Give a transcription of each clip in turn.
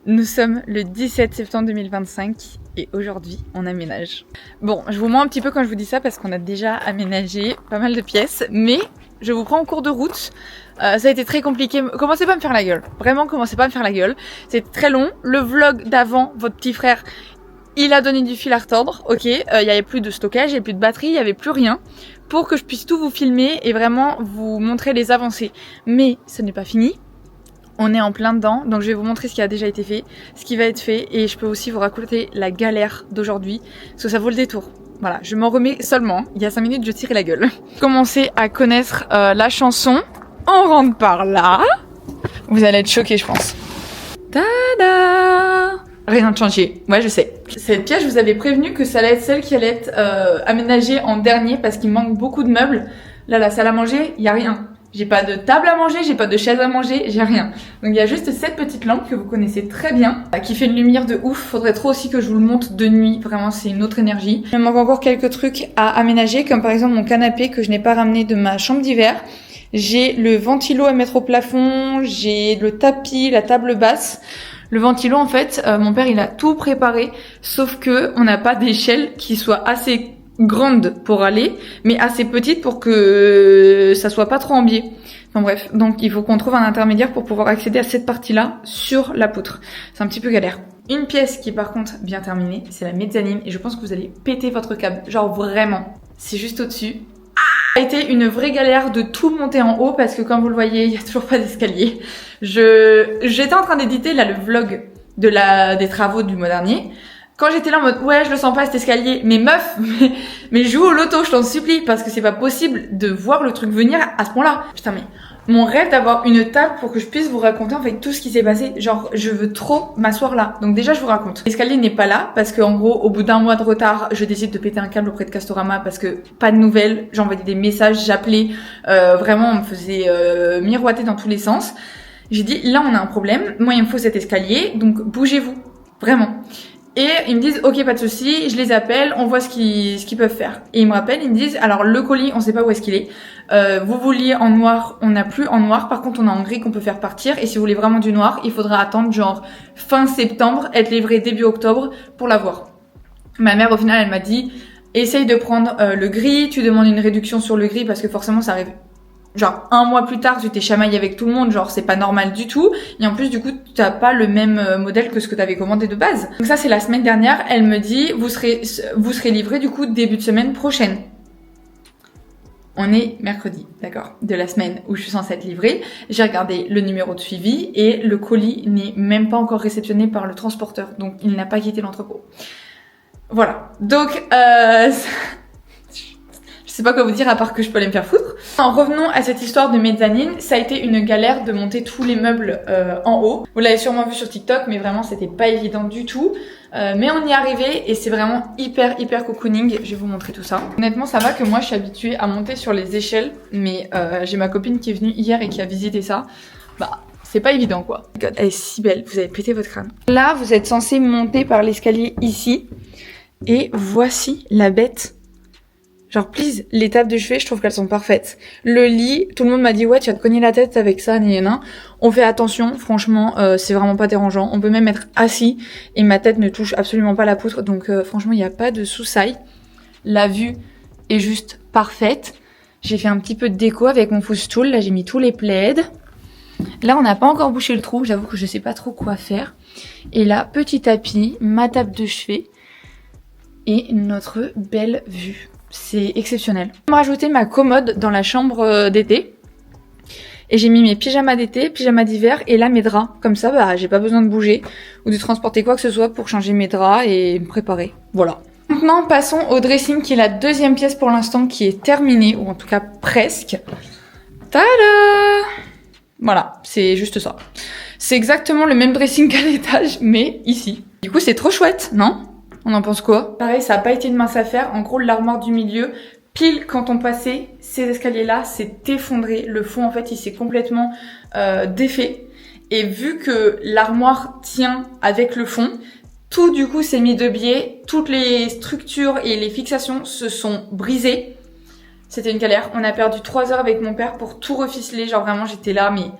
Nous sommes le 17 septembre 2025 et aujourd'hui on aménage. Bon, je vous mens un petit peu quand je vous dis ça parce qu'on a déjà aménagé pas mal de pièces, mais je vous prends en cours de route. Ça a été très compliqué. Commencez pas à me faire la gueule. Vraiment, commencez pas à me faire la gueule. C'est très long. Le vlog d'avant, votre petit frère, il a donné du fil à retordre. Ok, il y avait plus de stockage, il y avait plus de batterie, il y avait plus rien pour que je puisse tout vous filmer et vraiment vous montrer les avancées. Mais ce n'est pas fini. On est en plein dedans, donc je vais vous montrer ce qui a déjà été fait, ce qui va être fait, et je peux aussi vous raconter la galère d'aujourd'hui, parce que ça vaut le détour. Voilà, je m'en remets seulement. Il y a 5 minutes, je tirais la gueule. Commencez à connaître la chanson. On rentre par là. Vous allez être choqués, je pense. Tada! Rien de changé. Ouais, je sais. Cette pièce, je vous avais prévenu que ça allait être celle qui allait être aménagée en dernier, parce qu'il manque beaucoup de meubles. Là, la salle à manger, il n'y a rien. J'ai pas de table à manger, j'ai pas de chaise à manger, j'ai rien. Donc il y a juste cette petite lampe que vous connaissez très bien, qui fait une lumière de ouf. Faudrait trop aussi que je vous le montre de nuit, vraiment c'est une autre énergie. Il me manque encore quelques trucs à aménager, comme par exemple mon canapé que je n'ai pas ramené de ma chambre d'hiver. J'ai le ventilo à mettre au plafond, j'ai le tapis, la table basse. Le ventilo en fait, mon père il a tout préparé, sauf que on n'a pas d'échelle qui soit assez grande pour aller, mais assez petite pour que ça soit pas trop en biais. Enfin bref, donc il faut qu'on trouve un intermédiaire pour pouvoir accéder à cette partie-là sur la poutre. C'est un petit peu galère. Une pièce qui est par contre bien terminée, c'est la mezzanine, et je pense que vous allez péter votre câble. Genre vraiment, c'est juste au-dessus. Ça a été une vraie galère de tout monter en haut parce que comme vous le voyez, il y a toujours pas d'escalier. J'étais en train d'éditer là le vlog des travaux du mois dernier. Quand j'étais là en mode ouais je le sens pas cet escalier, mais meuf, mais joue au loto, je t'en supplie, parce que c'est pas possible de voir le truc venir à ce point-là. Putain mais mon rêve d'avoir une table pour que je puisse vous raconter en fait tout ce qui s'est passé, genre je veux trop m'asseoir là. Donc déjà je vous raconte. L'escalier n'est pas là parce que en gros au bout d'un mois de retard, je décide de péter un câble auprès de Castorama parce que pas de nouvelles, j'envoyais des messages, j'appelais, vraiment on me faisait miroiter dans tous les sens. J'ai dit là on a un problème, moi il me faut cet escalier, donc bougez-vous, vraiment. Et ils me disent ok pas de souci, je les appelle, on voit ce qu'ils peuvent faire. Et ils me rappellent, ils me disent alors le colis on sait pas où est-ce qu'il est. Vous vouliez en noir, on n'a plus en noir, par contre on a en gris qu'on peut faire partir. Et si vous voulez vraiment du noir, il faudra attendre genre fin septembre, être livré début octobre pour l'avoir. Ma mère au final elle m'a dit essaye de prendre le gris, tu demandes une réduction sur le gris parce que forcément ça arrive. Genre un mois plus tard, tu t'es chamaillé avec tout le monde, genre c'est pas normal du tout. Et en plus du coup, t'as pas le même modèle que ce que t'avais commandé de base. Donc ça c'est la semaine dernière, elle me dit vous serez livré du coup début de semaine prochaine. On est mercredi, d'accord, de la semaine où je suis censée être livrée. J'ai regardé le numéro de suivi et le colis n'est même pas encore réceptionné par le transporteur, donc il n'a pas quitté l'entrepôt. Voilà, donc je sais pas quoi vous dire à part que je peux aller me faire foutre. En revenant à cette histoire de mezzanine, ça a été une galère de monter tous les meubles en haut. Vous l'avez sûrement vu sur TikTok, mais vraiment c'était pas évident du tout. Mais on y est arrivé et c'est vraiment hyper cocooning. Je vais vous montrer tout ça. Honnêtement ça va que moi je suis habituée à monter sur les échelles, mais j'ai ma copine qui est venue hier et qui a visité ça. Bah c'est pas évident quoi. God, elle est si belle, vous avez pété votre crâne. Là vous êtes censé monter par l'escalier ici. Et voici la bête. Genre, please, les tables de chevet, je trouve qu'elles sont parfaites. Le lit, tout le monde m'a dit, ouais, tu vas te cogner la tête avec ça, nan. On fait attention, franchement, c'est vraiment pas dérangeant. On peut même être assis et ma tête ne touche absolument pas la poutre. Donc, franchement, il n'y a pas de soussaille. La vue est juste parfaite. J'ai fait un petit peu de déco avec mon footstool. Là, j'ai mis tous les plaids. Là, on n'a pas encore bouché le trou. J'avoue que je sais pas trop quoi faire. Et là, petit tapis, ma table de chevet et notre belle vue. C'est exceptionnel. Je vais rajouter ma commode dans la chambre d'été. Et j'ai mis mes pyjamas d'été, pyjamas d'hiver et là mes draps. Comme ça, bah j'ai pas besoin de bouger ou de transporter quoi que ce soit pour changer mes draps et me préparer. Voilà. Maintenant, passons au dressing qui est la deuxième pièce pour l'instant qui est terminée, ou en tout cas presque. Tada! Voilà, c'est juste ça. C'est exactement le même dressing qu'à l'étage, mais ici. Du coup, c'est trop chouette, non? On en pense quoi? Pareil, ça n'a pas été une mince affaire. En gros, l'armoire du milieu, pile quand on passait ces escaliers-là, s'est effondré. Le fond, en fait, il s'est complètement défait. Et vu que l'armoire tient avec le fond, tout du coup s'est mis de biais. Toutes les structures et les fixations se sont brisées. C'était une galère. On a perdu 3 heures avec mon père pour tout reficeler. Genre vraiment, j'étais là, mais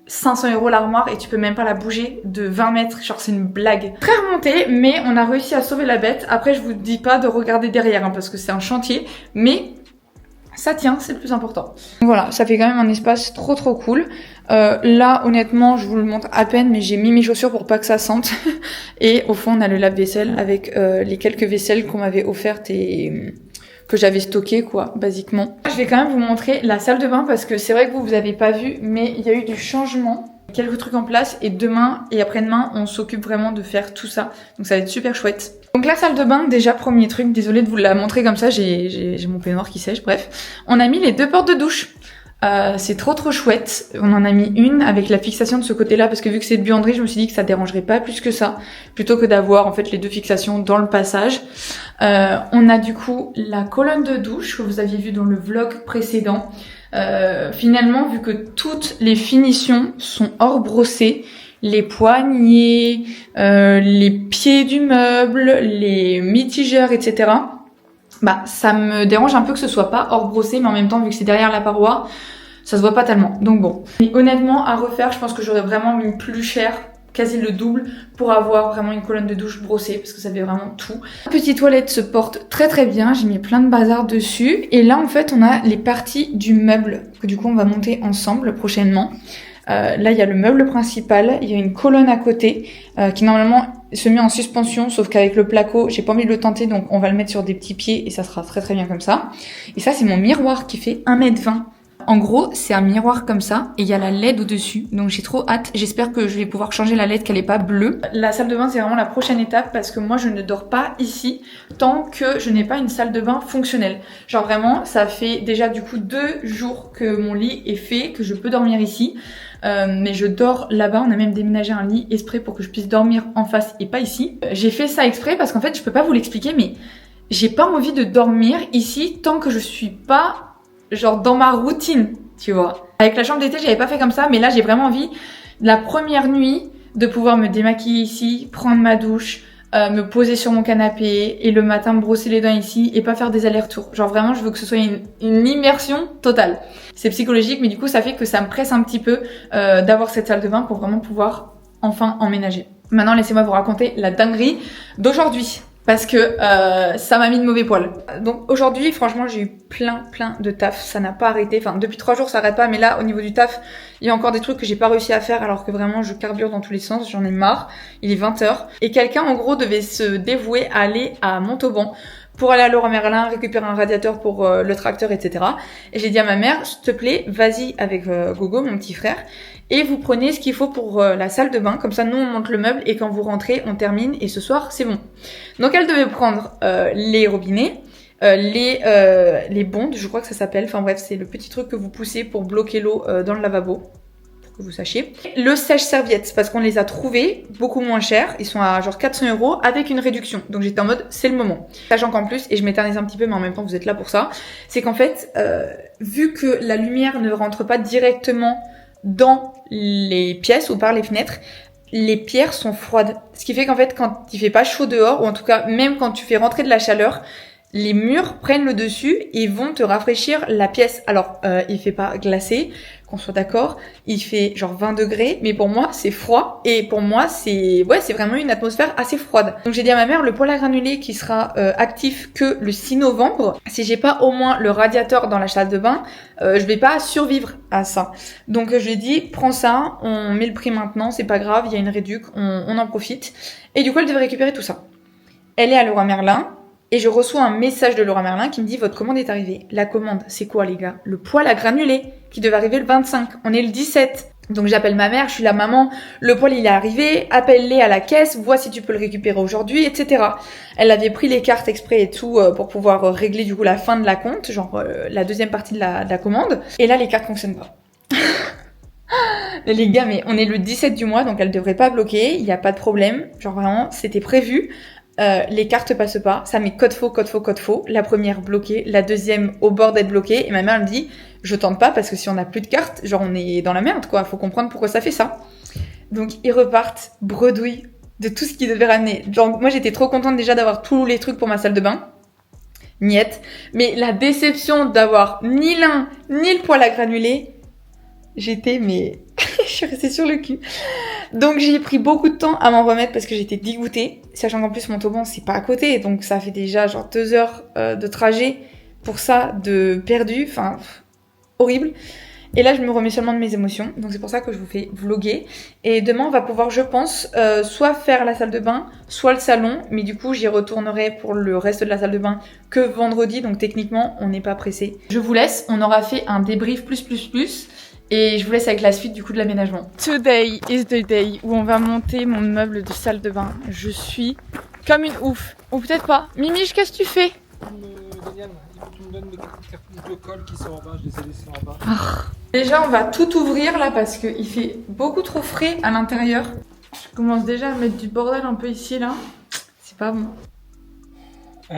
500 € l'armoire et tu peux même pas la bouger de 20 mètres, genre c'est une blague. Très remontée, mais on a réussi à sauver la bête. Après je vous dis pas de regarder derrière hein, parce que c'est un chantier, mais ça tient, c'est le plus important. Voilà, ça fait quand même un espace trop cool. Là honnêtement je vous le montre à peine, mais j'ai mis mes chaussures pour pas que ça sente. Et au fond on a le lave-vaisselle avec les quelques vaisselles qu'on m'avait offertes et que j'avais stocké quoi, basiquement. Je vais quand même vous montrer la salle de bain parce que c'est vrai que vous avez pas vu, mais il y a eu du changement. Quelques trucs en place et demain et après-demain, on s'occupe vraiment de faire tout ça. Donc ça va être super chouette. Donc la salle de bain, déjà premier truc, désolée de vous la montrer comme ça, j'ai mon peignoir qui sèche, bref. On a mis les 2 portes de douche. C'est trop chouette. On en a mis une avec la fixation de ce côté-là parce que vu que c'est de buanderie, je me suis dit que ça dérangerait pas plus que ça, plutôt que d'avoir en fait les 2 fixations dans le passage. On a du coup la colonne de douche que vous aviez vu dans le vlog précédent. Finalement, vu que toutes les finitions sont hors brossées, les poignées, les pieds du meuble, les mitigeurs, etc. Bah, ça me dérange un peu que ce soit pas hors brossé, mais en même temps, vu que c'est derrière la paroi, ça se voit pas tellement. Donc bon. Mais honnêtement, à refaire, je pense que j'aurais vraiment mis plus cher, quasi le double, pour avoir vraiment une colonne de douche brossée, parce que ça fait vraiment tout. La petite toilette se porte très bien, j'ai mis plein de bazar dessus. Et là, en fait, on a les parties du meuble, que du coup, on va monter ensemble prochainement. Là, il y a le meuble principal, il y a une colonne à côté qui normalement se met en suspension, sauf qu'avec le placo, j'ai pas envie de le tenter, donc on va le mettre sur des petits pieds et ça sera très bien comme ça. Et ça, c'est mon miroir qui fait 1,20 m. En gros, c'est un miroir comme ça et il y a la LED au-dessus, donc j'ai trop hâte. J'espère que je vais pouvoir changer la LED, qu'elle est pas bleue. La salle de bain, c'est vraiment la prochaine étape parce que moi, je ne dors pas ici tant que je n'ai pas une salle de bain fonctionnelle. Genre vraiment, ça fait déjà du coup 2 jours que mon lit est fait, que je peux dormir ici. Mais je dors là-bas, on a même déménagé un lit exprès pour que je puisse dormir en face et pas ici. J'ai fait ça exprès parce qu'en fait, je peux pas vous l'expliquer, mais j'ai pas envie de dormir ici tant que je suis pas genre dans ma routine, tu vois. Avec la chambre d'été, j'avais pas fait comme ça, mais là j'ai vraiment envie, la première nuit, de pouvoir me démaquiller ici, prendre ma douche, me poser sur mon canapé et le matin me brosser les dents ici et pas faire des allers-retours. Genre vraiment, je veux que ce soit une immersion totale. C'est psychologique, mais du coup, ça fait que ça me presse un petit peu d'avoir cette salle de bain pour vraiment pouvoir enfin emménager. Maintenant, laissez-moi vous raconter la dinguerie d'aujourd'hui. Parce que ça m'a mis de mauvais poils. Donc aujourd'hui, franchement, j'ai eu plein de taf. Ça n'a pas arrêté. Enfin, depuis 3 jours, ça arrête pas. Mais là, au niveau du taf, il y a encore des trucs que j'ai pas réussi à faire alors que vraiment, je carbure dans tous les sens. J'en ai marre. Il est 20 h. Et quelqu'un, en gros, devait se dévouer à aller à Montauban pour aller à Leroy Merlin, récupérer un radiateur pour le tracteur, etc. Et j'ai dit à ma mère, s'il te plaît, vas-y avec Gogo, mon petit frère, et vous prenez ce qu'il faut pour la salle de bain. Comme ça, nous, on monte le meuble et quand vous rentrez, on termine et ce soir, c'est bon. Donc, elle devait prendre les robinets, les bondes, je crois que ça s'appelle. Enfin bref, c'est le petit truc que vous poussez pour bloquer l'eau dans le lavabo. Que vous sachiez. Le sèche-serviette, parce qu'on les a trouvés beaucoup moins chers, ils sont à genre 400 € avec une réduction. Donc j'étais en mode, c'est le moment. Sachant qu'en plus, et je m'éternise un petit peu, mais en même temps vous êtes là pour ça, c'est qu'en fait, vu que la lumière ne rentre pas directement dans les pièces ou par les fenêtres, les pierres sont froides. Ce qui fait qu'en fait, quand il fait pas chaud dehors, ou en tout cas, même quand tu fais rentrer de la chaleur, les murs prennent le dessus et vont te rafraîchir la pièce. Alors, il fait pas glacé, qu'on soit d'accord, il fait genre 20 degrés, mais pour moi, c'est froid. Et pour moi, c'est vraiment une atmosphère assez froide. Donc j'ai dit à ma mère, le poêle à granulés qui sera actif que le 6 novembre, si j'ai pas au moins le radiateur dans la salle de bain, je vais pas survivre à ça. Donc je lui ai dit, prends ça, on met le prix maintenant, c'est pas grave, il y a une réduc, on en profite. Et du coup, elle devait récupérer tout ça. Elle est à Leroy Merlin. Et je reçois un message de Leroy Merlin qui me dit « Votre commande est arrivée ». La commande, c'est quoi les gars? Le poêle à granulés qui devait arriver le 25. On est le 17. Donc j'appelle ma mère, je suis là « Maman, le poêle il est arrivé, appelle-les à la caisse, vois si tu peux le récupérer aujourd'hui, etc. » Elle avait pris les cartes exprès et tout pour pouvoir régler du coup la fin de la compte, genre la deuxième partie de la commande. Et là, les cartes fonctionnent pas. Les gars, mais on est le 17 du mois, donc elle devrait pas bloquer, il n'y a pas de problème. Genre vraiment, c'était prévu. Les cartes passent pas, ça met code faux. La première bloquée, la deuxième au bord d'être bloquée. Et ma mère me dit, je tente pas parce que si on a plus de cartes, genre on est dans la merde quoi. Faut comprendre pourquoi ça fait ça. Donc ils repartent bredouille de tout ce qu'ils devaient ramener. Genre moi j'étais trop contente déjà d'avoir tous les trucs pour ma salle de bain. Niette. Mais la déception d'avoir ni l'un ni le poêle à granulés, j'étais mais Je suis restée sur le cul. Donc j'ai pris beaucoup de temps à m'en remettre parce que j'étais dégoûtée. Sachant qu'en plus Montauban c'est pas à côté. Donc ça fait déjà genre 2 heures de trajet pour ça de perdu. Enfin, horrible. Et là je me remets seulement de mes émotions. Donc c'est pour ça que je vous fais vlogger. Et demain on va pouvoir, je pense, soit faire la salle de bain, soit le salon. Mais du coup j'y retournerai pour le reste de la salle de bain que vendredi. Donc techniquement on n'est pas pressé. Je vous laisse, on aura fait un débrief plus. Et je vous laisse avec la suite du coup de l'aménagement. Today is the day où on va monter mon meuble de salle de bain. Je suis comme une ouf. Ou peut-être pas. Mimiche, qu'est-ce que tu fais? Daniel, il faut que tu me donnes mes cartouches de colle qui sont en bas, je les ai laissées en bas. Déjà on va tout ouvrir là parce qu'il fait beaucoup trop frais à l'intérieur. Je commence déjà à mettre du bordel un peu ici là. C'est pas bon.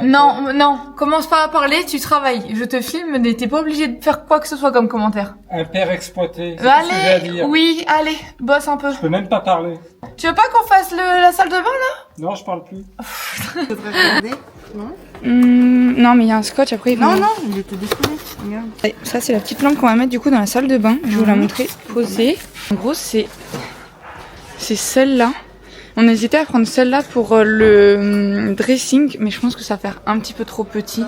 Non, commence pas à parler, tu travailles. Je te filme, mais t'es pas obligé de faire quoi que ce soit comme commentaire. Un père exploité, c'est ce que j'ai à dire. Oui, allez, bosse un peu. Je peux même pas parler. Tu veux pas qu'on fasse la salle de bain là? Non, je parle plus. Faudrait regarder, non? Non, mais il y a un scotch après. Non, il était décollé, regarde. Et ça, c'est la petite lampe qu'on va mettre du coup dans la salle de bain. Je vais vous la montrer posée. En gros, c'est celle-là. On hésitait à prendre celle-là pour le dressing, mais je pense que ça va faire un petit peu trop petit.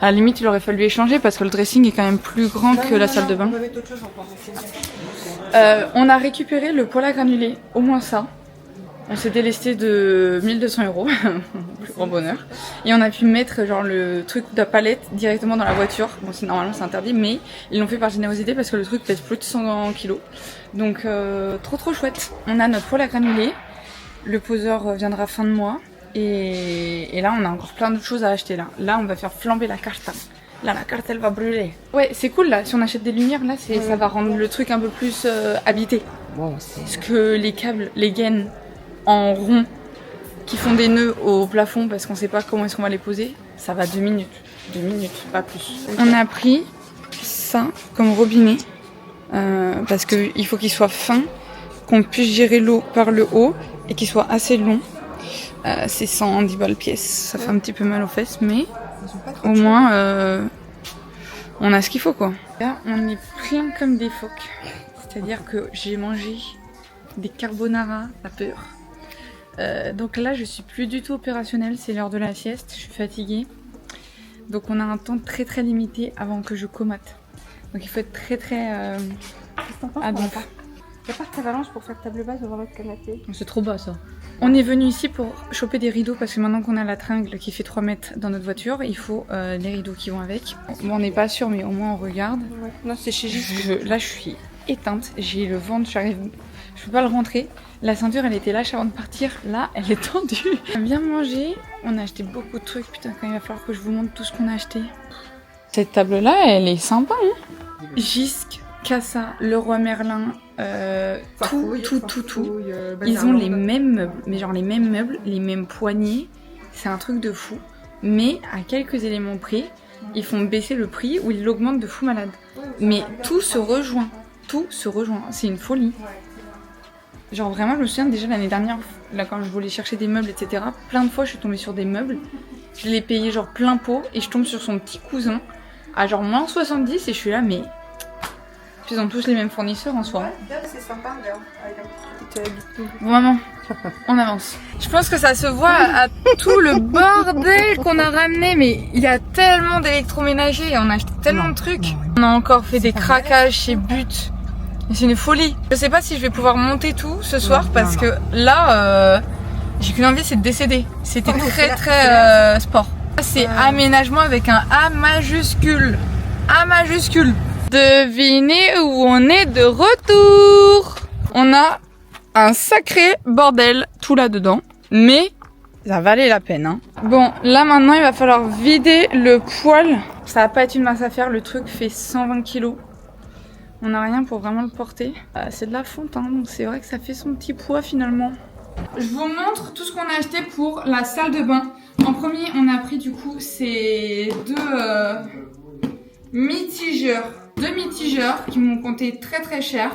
À la limite, il aurait fallu échanger parce que le dressing est quand même plus grand que la salle de bain. On a récupéré le poêle à granulés, au moins ça. On s'est délesté de 1200 €, plus grand bonheur. Et on a pu mettre genre le truc de la palette directement dans la voiture. Bon, normalement c'est interdit, mais ils l'ont fait par générosité parce que le truc pèse plus de 100 kilos. Donc trop chouette. On a notre poêle à granulés. Le poseur viendra fin de mois. Et là, on a encore plein d'autres choses à acheter là. Là, on va faire flamber la carte. Là, la carte, elle va brûler. Ouais, c'est cool là. Si on achète des lumières, là, ça va rendre le truc un peu plus habité. Bon, Parce que les câbles, les gaines en rond qui font des nœuds au plafond parce qu'on sait pas comment est-ce qu'on va les poser, ça va 2 minutes. 2 minutes, pas plus. On a pris ça comme robinet parce qu'il faut qu'il soit fin, qu'on puisse gérer l'eau par le haut et qu'il soit assez long. C'est 110 balles pièce, ça fait un petit peu mal aux fesses, mais au moins on a ce qu'il faut quoi. Là on est plein comme des phoques, c'est-à-dire que j'ai mangé des carbonara à peur. Donc là je suis plus du tout opérationnelle, c'est l'heure de la sieste, je suis fatiguée. Donc on a un temps très limité avant que je comate. Donc il faut être très à donf. Y'a pas de t'avalanche pour faire table basse devant l'autre canapé? C'est trop bas ça. On est venu ici pour choper des rideaux parce que maintenant qu'on a la tringle qui fait 3 mètres dans notre voiture, il faut les rideaux qui vont avec. Bon, on n'est pas sûr mais au moins on regarde. Ouais. Non, c'est chez Gis. Là je suis éteinte, j'ai le ventre, je peux pas le rentrer. La ceinture elle était lâche avant de partir, là elle est tendue. On a bien mangé, on a acheté beaucoup de trucs, putain quand il va falloir que je vous montre tout ce qu'on a acheté. Cette table là elle est sympa hein. Gisque, Cassa, Leroy Merlin, tout. Ils ont les mêmes meubles, mais genre les mêmes meubles, les mêmes poignées, c'est un truc de fou. Mais à quelques éléments près, ils font baisser le prix ou ils l'augmentent de fou malade. Mais tout se rejoint, c'est une folie. Genre vraiment, je me souviens déjà l'année dernière, là quand je voulais chercher des meubles, etc. Plein de fois, je suis tombée sur des meubles, je l'ai payé genre plein pot et je tombe sur son petit cousin à genre moins 70 et je suis là, mais ils ont tous les mêmes fournisseurs en soi. C'est sympa, regarde. Bon maman, on avance. Je pense que ça se voit à tout le bordel qu'on a ramené, mais il y a tellement d'électroménagers et on a acheté tellement de trucs. On a encore fait des craquages chez But. C'est une folie. Je sais pas si je vais pouvoir monter tout ce soir parce que là, j'ai qu'une envie, c'est de décéder. C'était très sport. C'est aménagement avec un A majuscule. A majuscule. Devinez où on est de retour. On a un sacré bordel tout là-dedans, mais ça valait la peine. Hein. Bon, là maintenant il va falloir vider le poêle. Ça va pas être une mince affaire, le truc fait 120 kilos. On n'a rien pour vraiment le porter. C'est de la fonte, hein, donc c'est vrai que ça fait son petit poids finalement. Je vous montre tout ce qu'on a acheté pour la salle de bain. En premier, on a pris du coup ces deux mitigeurs. 2 mitigeurs qui m'ont coûté très cher.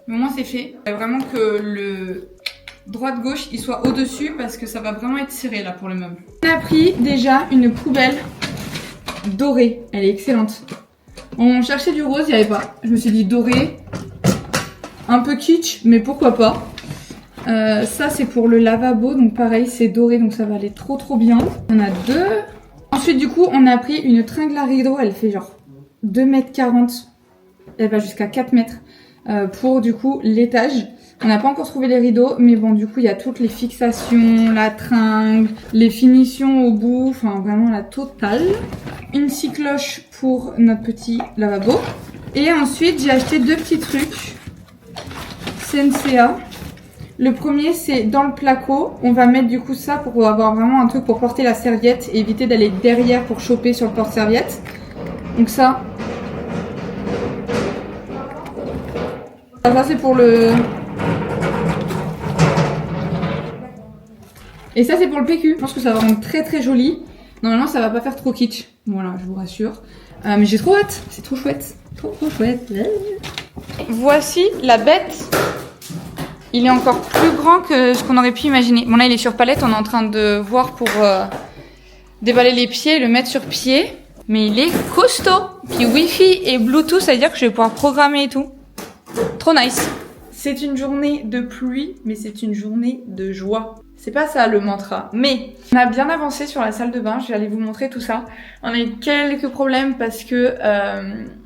Mais au moins c'est fait. Vraiment que le droite-gauche il soit au-dessus parce que ça va vraiment être serré là pour le meuble. On a pris déjà une poubelle dorée. Elle est excellente. On cherchait du rose, il n'y avait pas. Je me suis dit doré. Un peu kitsch, mais pourquoi pas. Ça c'est pour le lavabo, donc pareil c'est doré, donc ça va aller trop bien. On a 2. Ensuite du coup on a pris une tringle à rideau, elle fait genre 2,40 m. Elle va jusqu'à 4 mètres pour du coup l'étage. On n'a pas encore trouvé les rideaux, mais bon du coup il y a toutes les fixations, la tringle, les finitions au bout, enfin vraiment la totale. Une scie cloche pour notre petit lavabo. Et ensuite j'ai acheté 2 petits trucs CNCA. Le premier c'est dans le placo, on va mettre du coup ça pour avoir vraiment un truc pour porter la serviette et éviter d'aller derrière pour choper sur le porte-serviette. Donc ça c'est pour le... Et ça c'est pour le PQ, je pense que ça va rendre très joli. Normalement ça va pas faire trop kitsch, voilà je vous rassure. Mais j'ai trop hâte, c'est trop chouette. Trop chouette. Voici la bête. Il est encore plus grand que ce qu'on aurait pu imaginer. Bon là il est sur palette, on est en train de voir pour déballer les pieds et le mettre sur pied. Mais il est costaud. Puis Wi-Fi et Bluetooth, ça veut dire que je vais pouvoir programmer et tout. Trop nice. C'est une journée de pluie, mais c'est une journée de joie. C'est pas ça le mantra. Mais on a bien avancé sur la salle de bain, je vais aller vous montrer tout ça. On a eu quelques problèmes parce que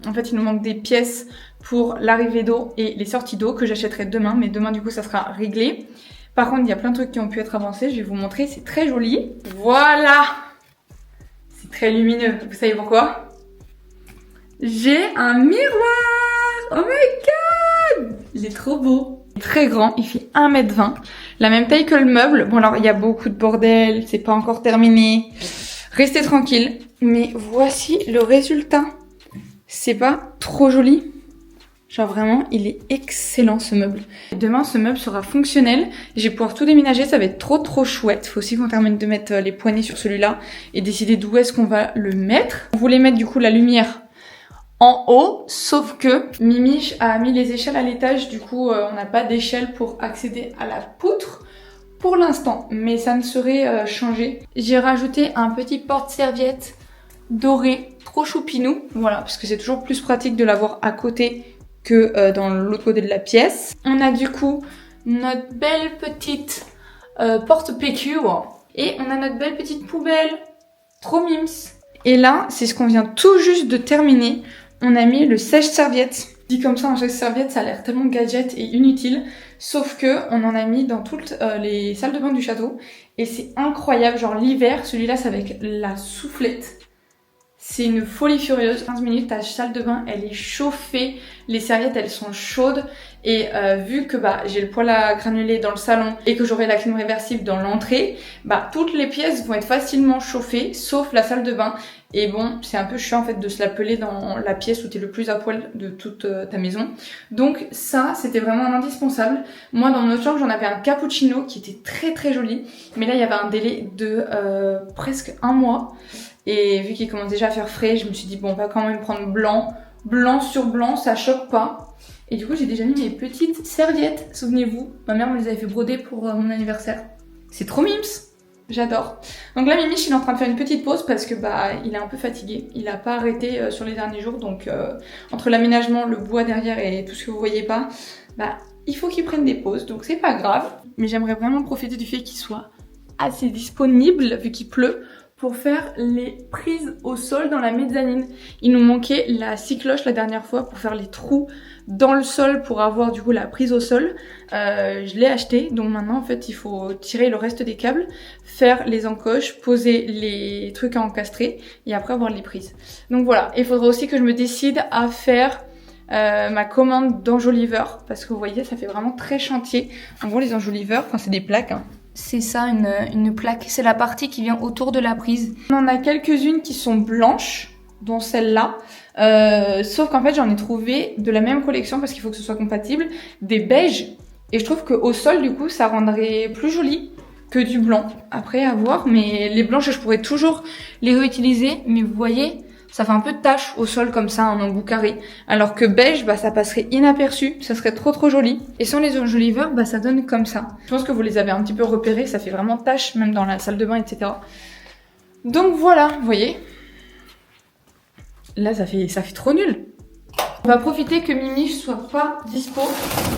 en fait il nous manque des pièces pour l'arrivée d'eau et les sorties d'eau que j'achèterai demain, mais demain du coup ça sera réglé. Par contre il y a plein de trucs qui ont pu être avancés, je vais vous montrer, c'est très joli. Voilà, c'est très lumineux, vous savez pourquoi? J'ai un miroir. Oh my god, il est trop beau, très grand, il fait 1,20 m, la même taille que le meuble. Bon alors il y a beaucoup de bordel, c'est pas encore terminé, restez tranquille, mais voici le résultat. C'est pas trop joli? Genre vraiment, il est excellent ce meuble. Demain, ce meuble sera fonctionnel. Je vais pouvoir tout déménager, ça va être trop chouette. Faut aussi qu'on termine de mettre les poignées sur celui-là et décider d'où est-ce qu'on va le mettre. On voulait mettre du coup la lumière en haut, sauf que Mimi a mis les échelles à l'étage. Du coup, on n'a pas d'échelle pour accéder à la poutre pour l'instant. Mais ça ne saurait changer. J'ai rajouté un petit porte-serviette doré, trop choupinou. Voilà, parce que c'est toujours plus pratique de l'avoir à côté que dans l'autre côté de la pièce. On a du coup notre belle petite porte PQ et on a notre belle petite poubelle. Trop mims. Et là, c'est ce qu'on vient tout juste de terminer. On a mis le sèche-serviette. Dit comme ça, un sèche-serviette, ça a l'air tellement gadget et inutile. Sauf que on en a mis dans toutes les salles de bain du château. Et c'est incroyable. Genre l'hiver, celui-là, c'est avec la soufflette. C'est une folie furieuse. 15 minutes, ta salle de bain, elle est chauffée. Les serviettes, elles sont chaudes. Et vu que j'ai le poêle à granulés dans le salon et que j'aurai la clim réversible dans l'entrée, toutes les pièces vont être facilement chauffées, sauf la salle de bain. Et bon, c'est un peu chiant en fait de se la peler dans la pièce où t'es le plus à poil de toute ta maison. Donc ça, c'était vraiment un indispensable. Moi, dans notre chambre, j'en avais un cappuccino qui était très joli. Mais là, il y avait un délai de presque 1 mois. Et vu qu'il commence déjà à faire frais, je me suis dit bon, on va quand même prendre blanc sur blanc, ça choque pas. Et du coup, j'ai déjà mis mes petites serviettes, souvenez-vous. Ma mère me les avait fait broder pour mon anniversaire. C'est trop mims, j'adore. Donc là, Mimi, il est en train de faire une petite pause parce que il est un peu fatigué. Il a pas arrêté sur les derniers jours, donc entre l'aménagement, le bois derrière et tout ce que vous voyez pas, il faut qu'il prenne des pauses, donc c'est pas grave. Mais j'aimerais vraiment profiter du fait qu'il soit assez disponible, vu qu'il pleut, pour faire les prises au sol dans la mezzanine. Il nous manquait la scie cloche la dernière fois pour faire les trous dans le sol pour avoir du coup la prise au sol. Je l'ai acheté, donc maintenant en fait il faut tirer le reste des câbles, faire les encoches, poser les trucs à encastrer et après avoir les prises. Donc voilà, il faudra aussi que je me décide à faire ma commande d'enjoliveurs parce que vous voyez ça fait vraiment très chantier. En gros les enjoliveurs, c'est des plaques hein. C'est ça une plaque, c'est la partie qui vient autour de la prise. On en a quelques-unes qui sont blanches, dont celle-là. Sauf qu'en fait j'en ai trouvé de la même collection parce qu'il faut que ce soit compatible, des beiges. Et je trouve qu'au sol du coup ça rendrait plus joli que du blanc. Après à voir, mais les blanches je pourrais toujours les réutiliser. Mais vous voyez, ça fait un peu de tache au sol comme ça en embout carré. Alors que beige, ça passerait inaperçu, ça serait trop joli. Et sans les enjoliveurs, ça donne comme ça. Je pense que vous les avez un petit peu repérés, ça fait vraiment tache même dans la salle de bain, etc. Donc voilà, vous voyez. Là ça fait trop nul. On va profiter que Mimi soit pas dispo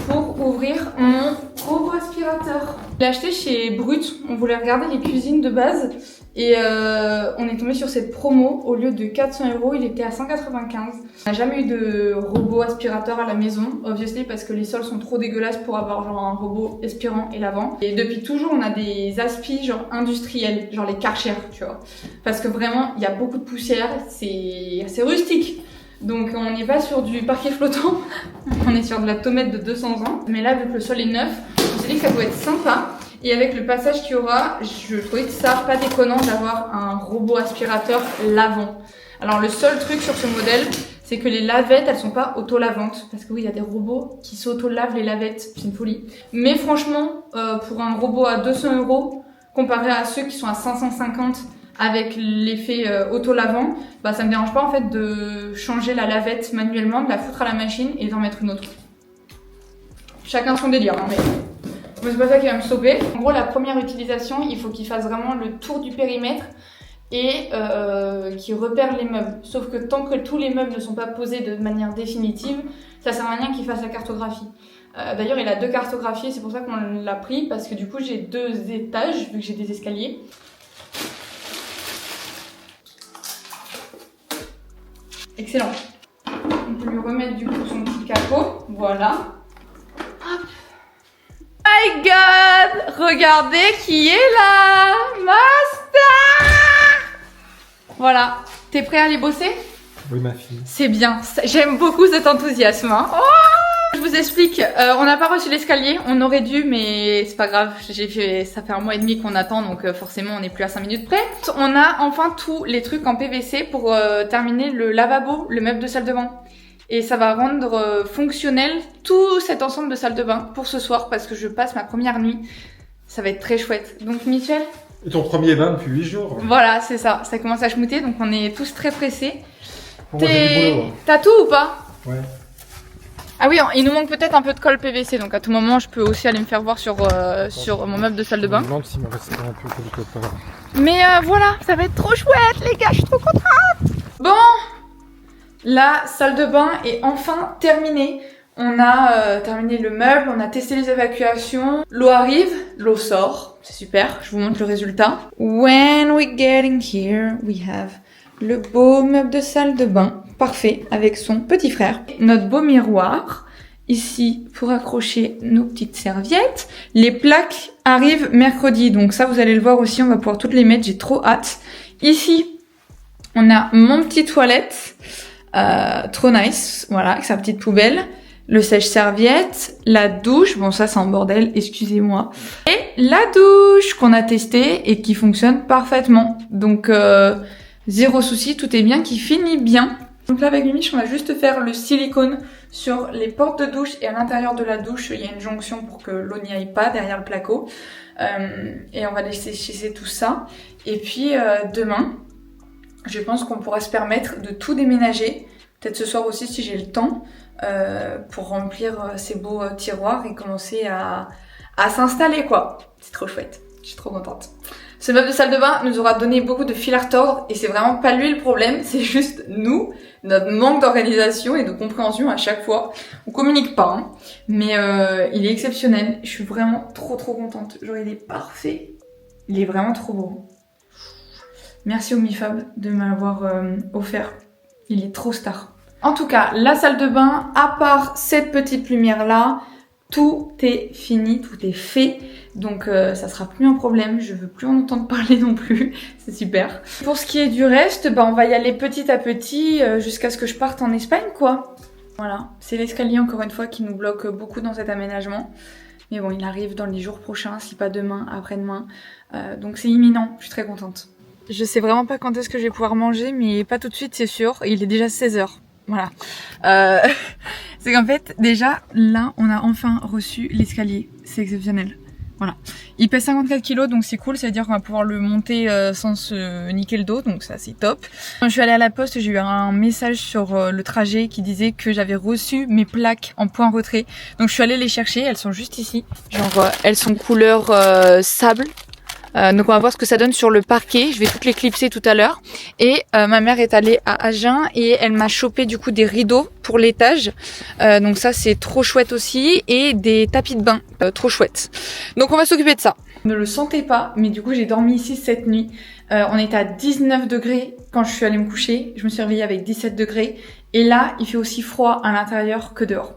pour ouvrir mon robot aspirateur. Je l'ai acheté chez Brut, on voulait regarder les cuisines de base et on est tombé sur cette promo. Au lieu de 400 €, il était à 195. On n'a jamais eu de robot aspirateur à la maison, obviously parce que les sols sont trop dégueulasses pour avoir genre un robot aspirant et lavant. Et depuis toujours on a des aspi genre industriels, genre les Karcher, tu vois. Parce que vraiment il y a beaucoup de poussière, c'est assez rustique. Donc on n'est pas sur du parquet flottant, on est sur de la tomate de 200 ans. Mais là vu que le sol est neuf, on s'est dit que ça pouvait être sympa. Et avec le passage qu'il y aura, je trouvais que ça pas déconnant d'avoir un robot aspirateur lavant. Alors le seul truc sur ce modèle, c'est que les lavettes elles sont pas auto-lavantes. Parce que oui, il y a des robots qui s'auto-lavent les lavettes, c'est une folie. Mais franchement, pour un robot à 200 € comparé à ceux qui sont à 550 avec l'effet auto-lavant, bah ça me dérange pas en fait de changer la lavette manuellement, de la foutre à la machine et d'en mettre une autre. Chacun son délire, hein, mais c'est pas ça qui va me stopper. En gros, la première utilisation, il faut qu'il fasse vraiment le tour du périmètre et qu'il repère les meubles. Sauf que tant que tous les meubles ne sont pas posés de manière définitive, ça sert à rien qu'il fasse la cartographie. D'ailleurs, il a 2 cartographies, c'est pour ça qu'on l'a pris, parce que du coup, j'ai 2 étages, vu que j'ai des escaliers. Excellent. On peut lui remettre du coup son petit capot. Voilà. Hop. My God, regardez qui est là, Master. Voilà. T'es prêt à aller bosser? Oui, ma fille. C'est bien. J'aime beaucoup cet enthousiasme. Hein. Oh, je vous explique. On n'a pas reçu l'escalier. On aurait dû, mais c'est pas grave. Ça fait 1 mois et demi qu'on attend, donc forcément on n'est plus à 5 minutes près. On a enfin tous les trucs en PVC pour terminer le lavabo, le meuble de salle de bain. Et ça va rendre fonctionnel tout cet ensemble de salle de bain pour ce soir parce que je passe ma première nuit. Ça va être très chouette. Donc Michel. Et ton premier bain depuis 8 jours. Voilà, c'est ça. Ça commence à schmouter, donc on est tous très pressés. Bon, moi, j'ai du boulot, hein. T'as tout ou pas? Ouais. Ah oui, il nous manque peut-être un peu de colle PVC, donc à tout moment je peux aussi aller me faire voir sur mon meuble de salle de Je bain. me demande s'il me reste un peu quelque part. Mais voilà, ça va être trop chouette les gars, je suis trop contente. Bon, la salle de bain est enfin terminée. On a terminé le meuble, on a testé les évacuations. L'eau arrive, l'eau sort, c'est super, je vous montre le résultat. When we're getting here, we have le beau meuble de salle de bain, parfait, avec son petit frère. Notre beau miroir, ici pour accrocher nos petites serviettes. Les plaques arrivent mercredi, donc ça vous allez le voir aussi, on va pouvoir toutes les mettre, j'ai trop hâte. Ici, on a mon petit toilette, trop nice, voilà, avec sa petite poubelle. Le sèche-serviette, la douche, bon ça c'est un bordel, excusez-moi. Et la douche qu'on a testée et qui fonctionne parfaitement. Donc zéro souci, tout est bien, qui finit bien. Donc là avec Mimi, on va juste faire le silicone sur les portes de douche et à l'intérieur de la douche, il y a une jonction pour que l'eau n'y aille pas derrière le placo. Et on va laisser sécher tout ça. Et puis demain, je pense qu'on pourra se permettre de tout déménager. Peut-être ce soir aussi si j'ai le temps. Pour remplir ces beaux tiroirs et commencer à s'installer quoi. C'est trop chouette, je suis trop contente. Ce meuble de salle de bain nous aura donné beaucoup de fil à retordre et c'est vraiment pas lui le problème, c'est juste nous, notre manque d'organisation et de compréhension à chaque fois. On communique pas, hein, mais il est exceptionnel, je suis vraiment trop contente. Genre il est parfait, il est vraiment trop beau. Merci au MiFab de m'avoir offert, il est trop star. En tout cas, la salle de bain, à part cette petite lumière là, tout est fini, tout est fait. Donc ça sera plus un problème, je veux plus en entendre parler non plus, c'est super. Pour ce qui est du reste, bah, on va y aller petit à petit jusqu'à ce que je parte en Espagne quoi. Voilà, c'est l'escalier encore une fois qui nous bloque beaucoup dans cet aménagement. Mais bon, il arrive dans les jours prochains, si pas demain, après-demain. Donc c'est imminent, je suis très contente. Je sais vraiment pas quand est-ce que je vais pouvoir manger, mais pas tout de suite c'est sûr, il est déjà 16h. Voilà. C'est qu'en fait, déjà, là, on a enfin reçu l'escalier. C'est exceptionnel. Voilà. Il pèse 54 kg, donc c'est cool. Ça veut dire qu'on va pouvoir le monter sans se niquer le dos. Donc ça, c'est top. Quand je suis allée à la poste, j'ai eu un message sur le trajet qui disait que j'avais reçu mes plaques en point retrait. Donc je suis allée les chercher. Elles sont juste ici. Genre, elles sont couleur sable. Donc on va voir ce que ça donne sur le parquet. Je vais toutes les clipser tout à l'heure. Et ma mère est allée à Agen et elle m'a chopé du coup des rideaux pour l'étage. Donc ça c'est trop chouette aussi. Et des tapis de bain, trop chouette. Donc on va s'occuper de ça. Je ne le sentais pas, mais du coup j'ai dormi ici cette nuit. On était à 19 degrés quand je suis allée me coucher. Je me suis réveillée avec 17 degrés. Et là, il fait aussi froid à l'intérieur que dehors.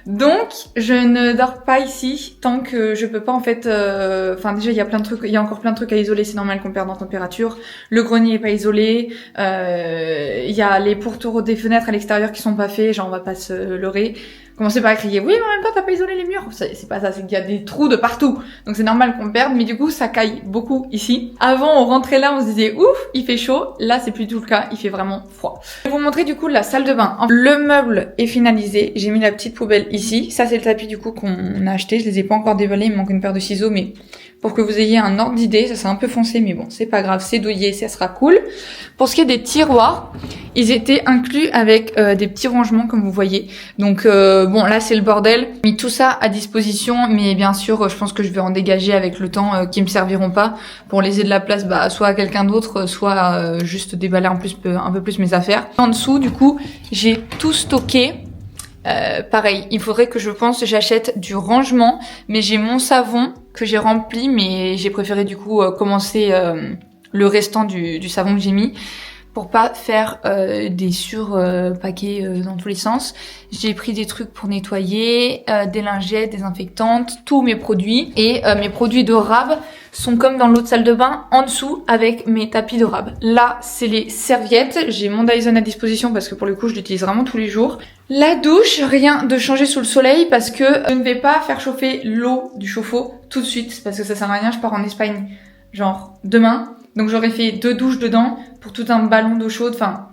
Donc, je ne dors pas ici tant que je peux pas en fait. Enfin, déjà, il y a plein de trucs, il y a encore plein de trucs à isoler. C'est normal qu'on perde en température. Le grenier est pas isolé. Il y a les pourtours des fenêtres à l'extérieur qui sont pas faits. Genre, on va pas se leurrer. Commencez pas à crier, oui, mais en même temps, t'as pas isolé les murs. C'est pas ça, c'est qu'il y a des trous de partout. Donc c'est normal qu'on perde, mais du coup, ça caille beaucoup ici. Avant, on rentrait là, on se disait, ouf, il fait chaud. Là, c'est plus du tout le cas, il fait vraiment froid. Je vais vous montrer du coup la salle de bain. Le meuble est finalisé. J'ai mis la petite poubelle ici. Ça, c'est le tapis du coup qu'on a acheté. Je les ai pas encore déballés, il me manque une paire de ciseaux, mais pour que vous ayez un ordre d'idée, ça c'est un peu foncé, mais bon, c'est pas grave, c'est douillé, ça sera cool. Pour ce qui est des tiroirs, ils étaient inclus avec des petits rangements, comme vous voyez. Donc bon, là c'est le bordel. J'ai mis tout ça à disposition, mais bien sûr, je pense que je vais en dégager avec le temps qui me serviront pas pour laisser de la place, soit à quelqu'un d'autre, soit juste déballer un peu plus mes affaires. En dessous, du coup, j'ai tout stocké. Pareil, il faudrait que j'achète du rangement, mais j'ai mon savon que j'ai rempli, mais j'ai préféré du coup commencer le restant du savon que j'ai mis pour pas faire des paquets dans tous les sens. J'ai pris des trucs pour nettoyer, des lingettes, désinfectantes, tous mes produits. Et mes produits de rab sont comme dans l'autre salle de bain, en dessous, avec mes tapis de rab. Là, c'est les serviettes. J'ai mon Dyson à disposition parce que pour le coup, je l'utilise vraiment tous les jours. La douche, rien de changer sous le soleil parce que je ne vais pas faire chauffer l'eau du chauffe-eau tout de suite parce que ça sert à rien. Je pars en Espagne, genre demain. Donc j'aurais fait 2 douches dedans pour tout un ballon d'eau chaude. Enfin,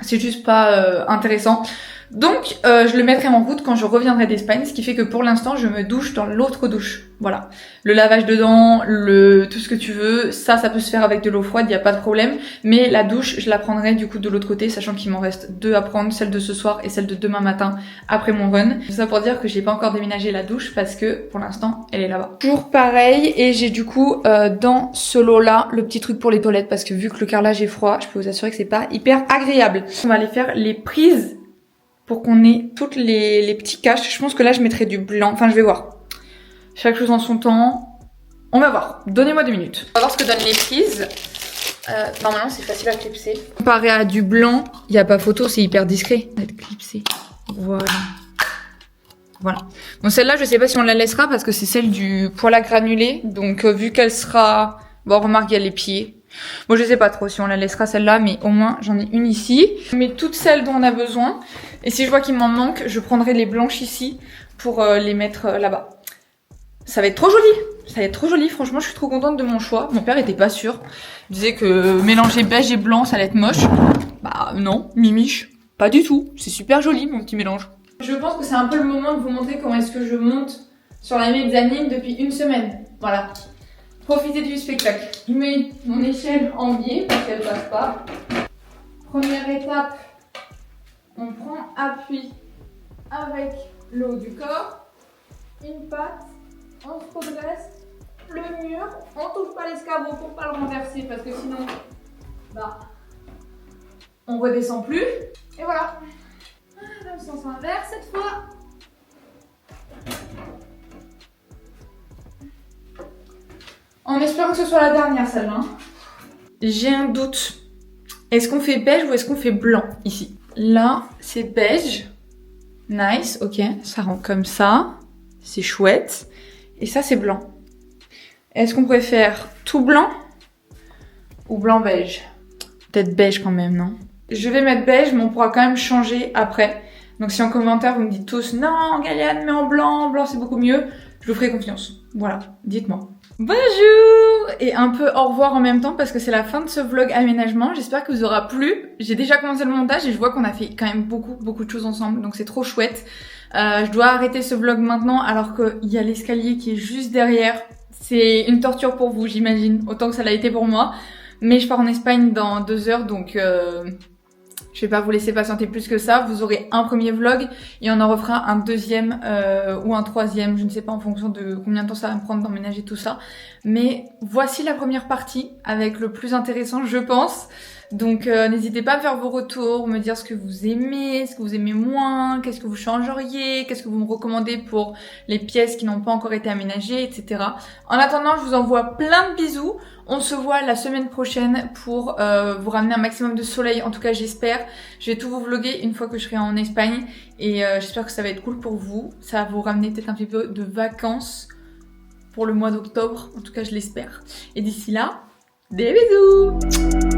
c'est juste pas intéressant. Donc je le mettrai en route quand je reviendrai d'Espagne, ce qui fait que pour l'instant je me douche dans l'autre douche. Voilà. Le lavage de dents, tout ce que tu veux, ça peut se faire avec de l'eau froide, il n'y a pas de problème. Mais la douche, je la prendrai du coup de l'autre côté, sachant qu'il m'en reste 2 à prendre, celle de ce soir et celle de demain matin après mon run. Tout ça pour dire que j'ai pas encore déménagé la douche parce que pour l'instant elle est là-bas. Toujours pareil, et j'ai du coup dans ce lot là le petit truc pour les toilettes parce que vu que le carrelage est froid, je peux vous assurer que c'est pas hyper agréable. On va aller faire les prises pour qu'on ait toutes les petits caches. Je pense que là je mettrai du blanc, enfin je vais voir. Chaque chose en son temps. On va voir. Donnez-moi 2 minutes. On va voir ce que donnent les prises. Normalement c'est facile à clipser. Comparé à du blanc, il n'y a pas photo, c'est hyper discret. Ça va être clipsé. Voilà. Voilà. Donc celle-là je sais pas si on la laissera parce que c'est celle du poêle à granulés. Donc vu qu'elle sera... Bon remarque il y a les pieds. Bon je sais pas trop si on la laissera celle-là, mais au moins j'en ai une ici. Je mets toutes celles dont on a besoin. Et si je vois qu'il m'en manque, je prendrai les blanches ici pour les mettre là-bas. Ça va être trop joli. Ça va être trop joli. Franchement, je suis trop contente de mon choix. Mon père était pas sûr. Il disait que mélanger beige et blanc, ça allait être moche. Bah non, mimiche. Pas du tout. C'est super joli, mon petit mélange. Je pense que c'est un peu le moment de vous montrer comment est-ce que je monte sur la mezzanine depuis 1 semaine. Voilà. Profitez du spectacle. Je mets mon échelle en biais parce qu'elle passe pas. Première étape, on prend appui avec le haut du corps. Une patte. On se redresse, le mur, on touche pas l'escabeau pour pas le renverser parce que sinon, on redescend plus. Et voilà. Dans le sens inverse cette fois. En espérant que ce soit la dernière celle-là. J'ai un doute. Est-ce qu'on fait beige ou est-ce qu'on fait blanc ici? Là, c'est beige. Nice, ok. Ça rend comme ça. C'est chouette. Et ça, c'est blanc. Est-ce qu'on préfère tout blanc ou blanc-beige? Peut-être beige quand même, non? Je vais mettre beige, mais on pourra quand même changer après. Donc si en commentaire, vous me dites tous « Non, Gaëliane, mets en blanc, blanc c'est beaucoup mieux », je vous ferai confiance. Voilà, dites-moi. Bonjour! Et un peu au revoir en même temps parce que c'est la fin de ce vlog aménagement. J'espère que vous aura plu. J'ai déjà commencé le montage et je vois qu'on a fait quand même beaucoup de choses ensemble. Donc c'est trop chouette. Je dois arrêter ce vlog maintenant alors qu'il y a l'escalier qui est juste derrière. C'est une torture pour vous, j'imagine, autant que ça l'a été pour moi. Mais je pars en Espagne dans 2 heures, donc Je vais pas vous laisser patienter plus que ça. Vous aurez un premier vlog et on en refera un deuxième ou un troisième. Je ne sais pas en fonction de combien de temps ça va me prendre d'emménager tout ça. Mais voici la première partie avec le plus intéressant, je pense. Donc n'hésitez pas à faire vos retours, me dire ce que vous aimez, ce que vous aimez moins, qu'est-ce que vous changeriez, qu'est-ce que vous me recommandez pour les pièces qui n'ont pas encore été aménagées, etc. En attendant, je vous envoie plein de bisous. On se voit la semaine prochaine pour vous ramener un maximum de soleil, en tout cas j'espère. Je vais tout vous vlogger une fois que je serai en Espagne et j'espère que ça va être cool pour vous. Ça va vous ramener peut-être un petit peu de vacances pour le mois d'octobre, en tout cas je l'espère. Et d'ici là, des bisous!